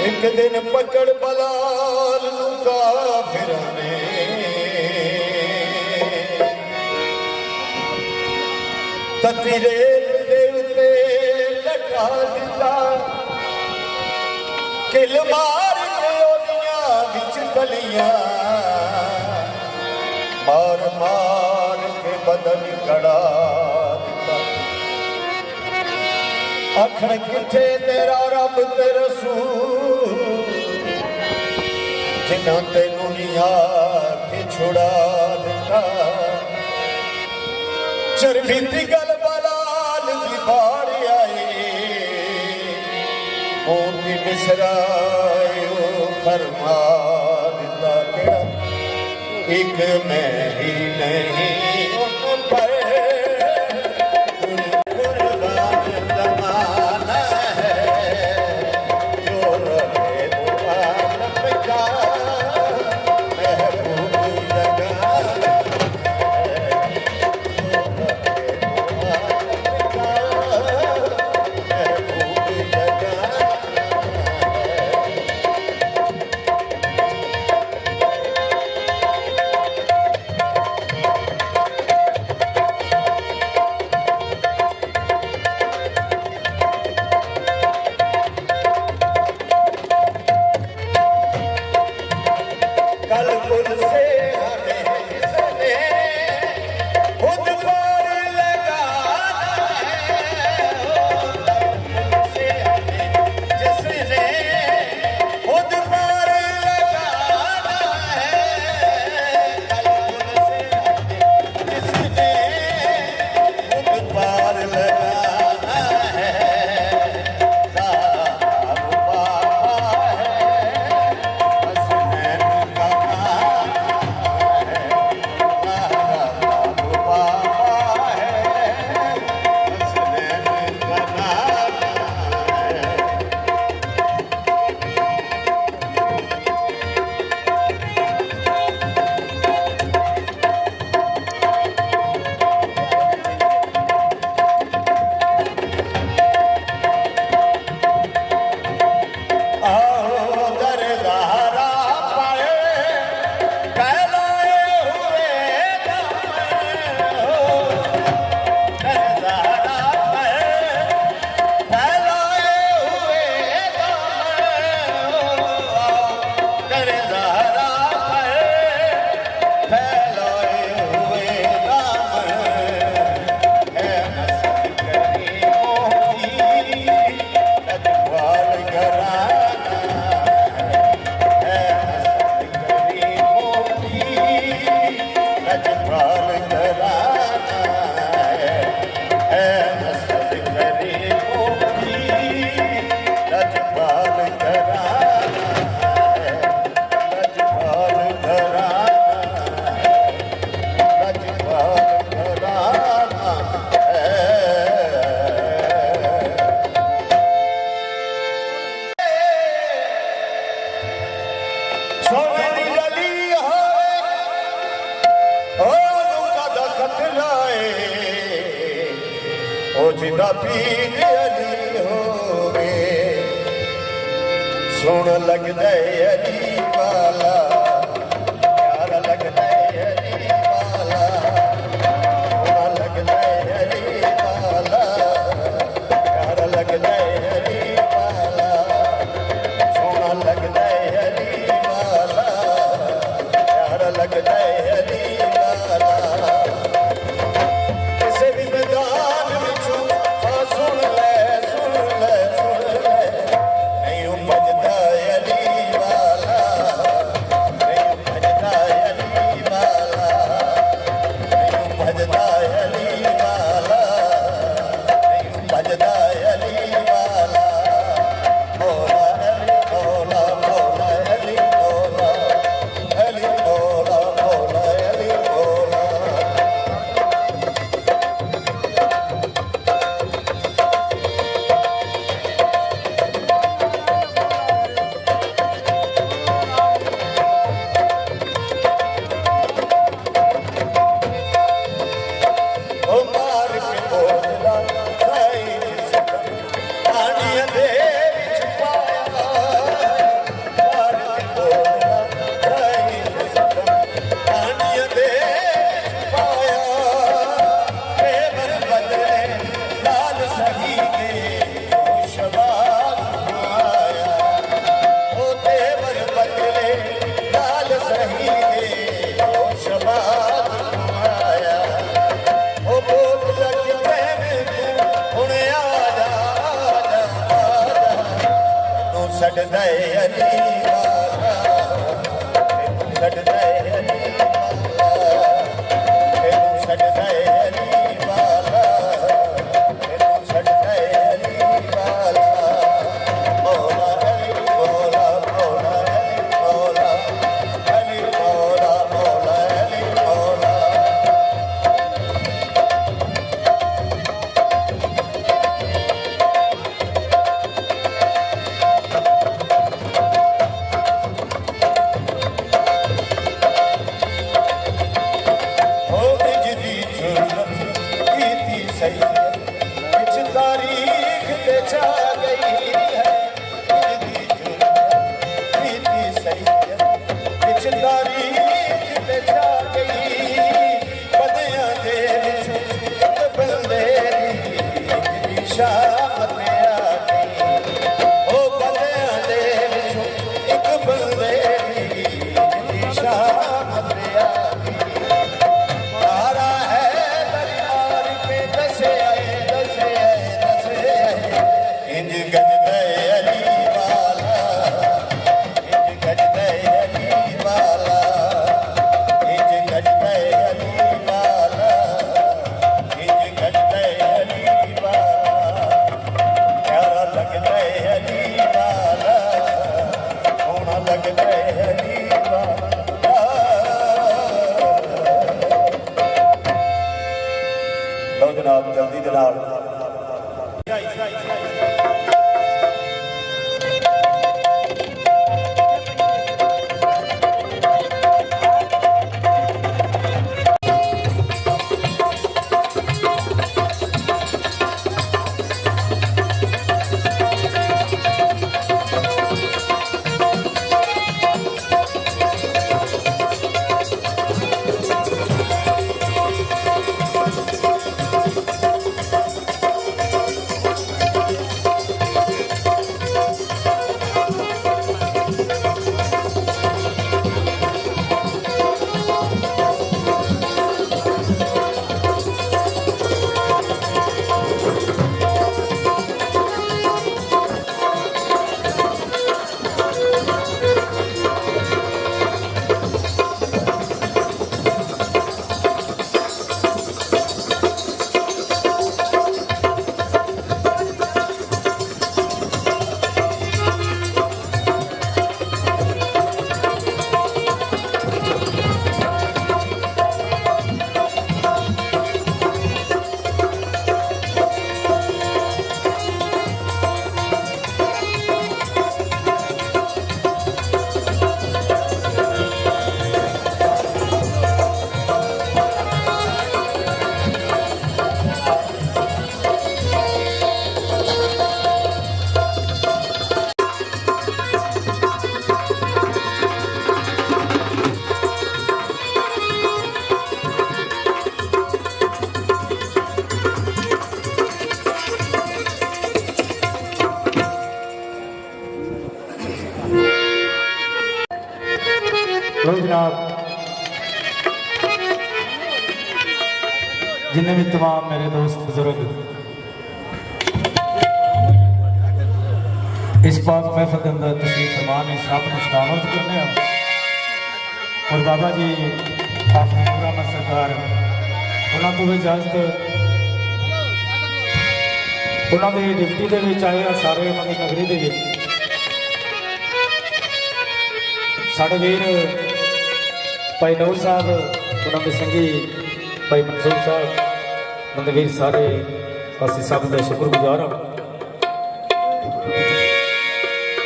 एक दिन पकड़ बलाल काफिर ने ततीरे दे उते लटा दिता किल मार के ओदियां विच तलियां मार मार के बदन कड़ा दिता आखण किथे तेरा रब ते रसूल जिन्हां तैनूं निया के छुड़ा दिता चरखी दी गल बलाल दी बाड़ आई मोती मिसरायो फरमा दिता केड़ा एक मैं ही नहीं उन पर जिदा पीर अली होवे सुन लगदा अली वाला प्यार लगदा अली वाला सुन लगदा अली वाला प्यार लगदा अली वाला सुन लगदा अली वाला प्यार लगदा अली वाला किसे भी मैदान सुन ले नहीं बजदा अली वाला नहीं बजदा अली वाला नहीं बजदा अली वाला नहीं बजदा अली वाला मौला अली मौला मौला अली मौला अली मौला मौला छड्डदा अली वाला मैनू छड्डदा अली वाला मैनू छड्डदा अली वाला मैनू छड्डदा अली वाला मौला अली मौला मौला अली मौला मौला अली मौला तारीख पे छा गई है कुछ तारीख पे छा गई बदियां दे बंदे दी शामत आ गई ओ बदियां दे एक बंदे दी शामत आ गई तारा है दरबार पे दसे इंज गजदा अली वाला इंज गजदा अली वाला इंज गजदा अली वाला इंज गजदा अली वाला प्यारा लगदा अली वाला सोहना लगदा अली वाला लो जनाब जल्दी जनाब जनाब जिन्हें भी तमाम मेरे दोस्त बुजुर्ग इस पाक महफिल के अंदर तशरीफ फरमा ने सब को सलामत करने हैं और बाबा जी हाफिज़ नूर अहमद सरकार उन्होंने को इजाजत उन्होंने डिप्टी के आए सारे उन्होंने नगरी के साढ़े वीर भाई नूर साहब उन्होंने संगी भाई मंसूर साहब उन्होंने वीर सारे असी सब का शुक्रगुजार हाँ।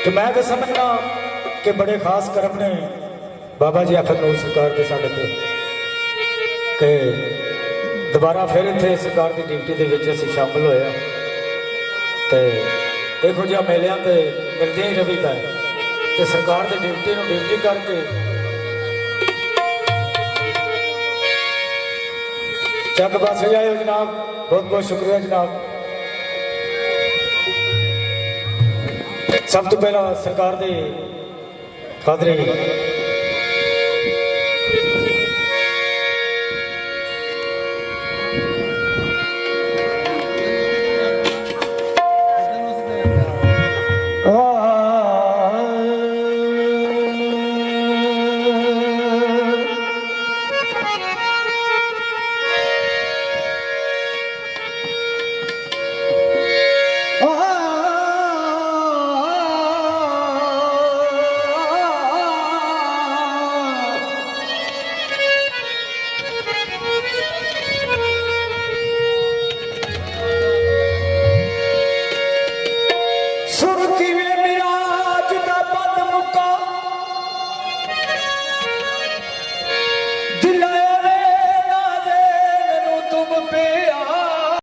तो मैं तो समझना कि बड़े खास करम ने बाबा जी हाफिज़ नूर सरकार के साढ़े कि दोबारा फिर इतने सरकार की ड्यूटी के असी शामिल होए तो यहो जिहा मेलियां ते मिलदियां ही रहीदा है तो सरकार की ड्यूटी में ड्यूटी करके चक बस जाए जनाब। बहुत बहुत शुक्रिया जनाब। सब तो पहला सरकार के कादरी